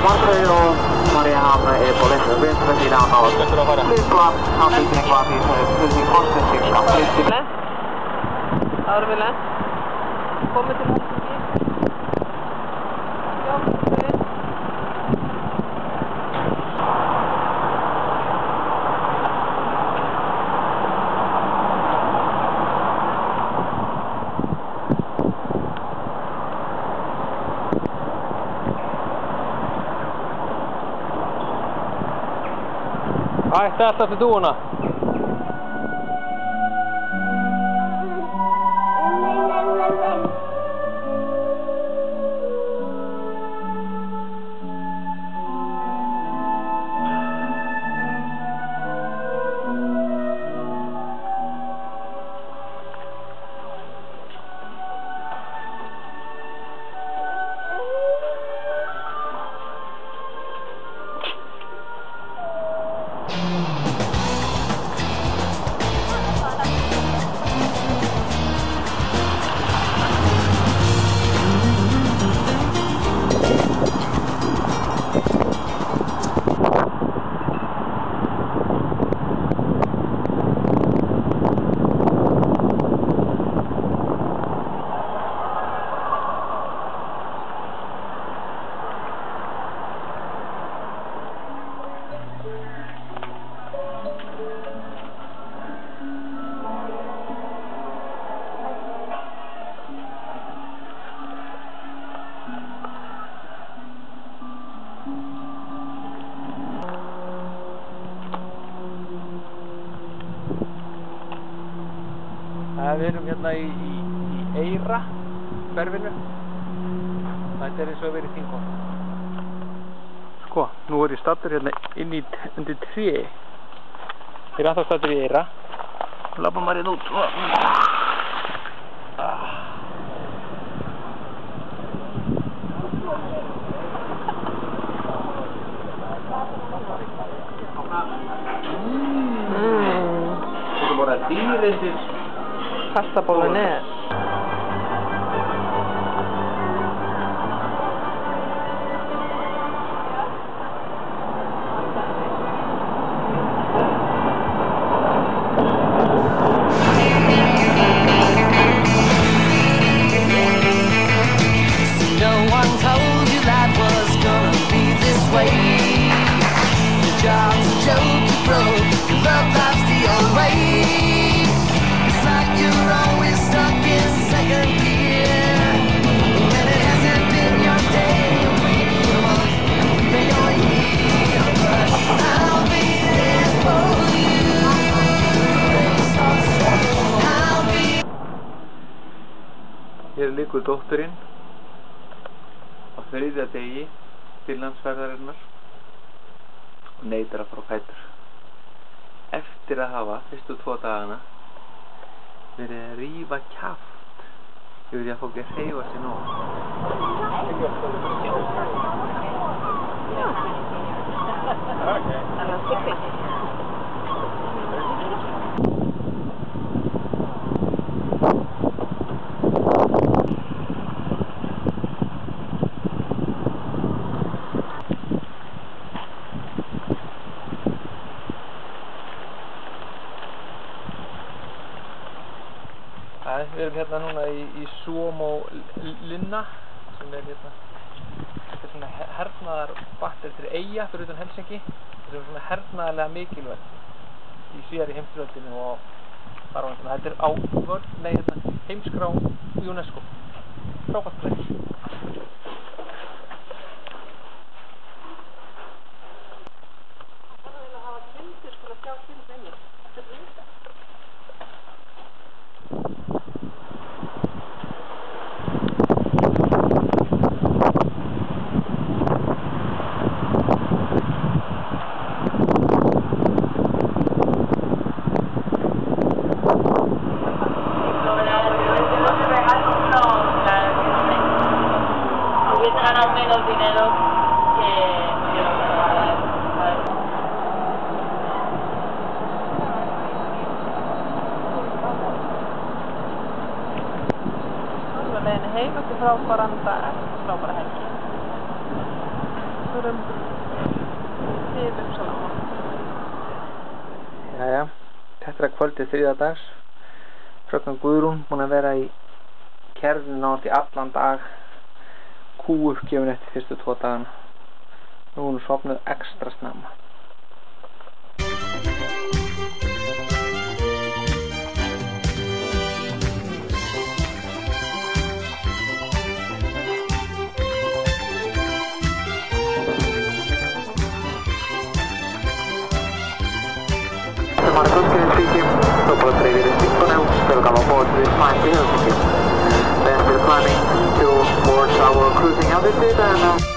Marseille, Mariehamn är på västra sidan av flygplats. Anslutningsplats i Helsingfors, cirka 30. Ja, du vill det? Kommer till Helsingfors. Ja, det. Ai, täältä se tuuna. Við erum hérna í Eyra hverfinu. Þetta eins og að vera í Þingholm. Sko, nú ég staddur hérna undir tré. Ég ennþá staddur í Eyra. Labba maður hérna út. Þetta bara dýrindir Pasta bolognese. No one told you that was gonna be this way. Your job's a joke you broke, your love life's the old way. You're always stuck in second gear. When it hasn't been your day, your week, your month, then your year. But I'll be there for you. I'll be. Hér liggur dótturinn á þriðja degi Finnlandsferðarinnar og neitar að fara á fætur. Eftir að hafa fyrstu 2 dagana verið að rífa kjaft yfir því að fólk hreyfa sig nóg. Við erum hérna núna í Suomenlinna sem hérna, þetta svona hernaðarbatteri fyrir eyja fyrir utan Helsinki. Þetta svona hernaðarlega mikilvægt í síðari heimsstyrjöldinni og þar á hérna. Þetta á heimskrá UNESCO. Frábært greið. Það vil að hafa kindur sko að sjá kindur inni. Þetta risa. Ganan menos dinero que yo no puedo ganar, ¿sabes? Leiðin heim eftir frábæran dag, frábæra helgi. förum til Uppsala. Jæja, þetta er að kvöldið þriðjadags. Fröken Guðrún búin að vera í kerfinu nátt í allan dag. Kúuppgjöfin eftir fyrstu 2 dagana. Nú er hún sofnuð ekstra snemma. Mari Koskinen speaking, Topolo 3 Finkoneu, welcome aboard this flight to Helsinki. Then we're climbing towards our cruising altitude and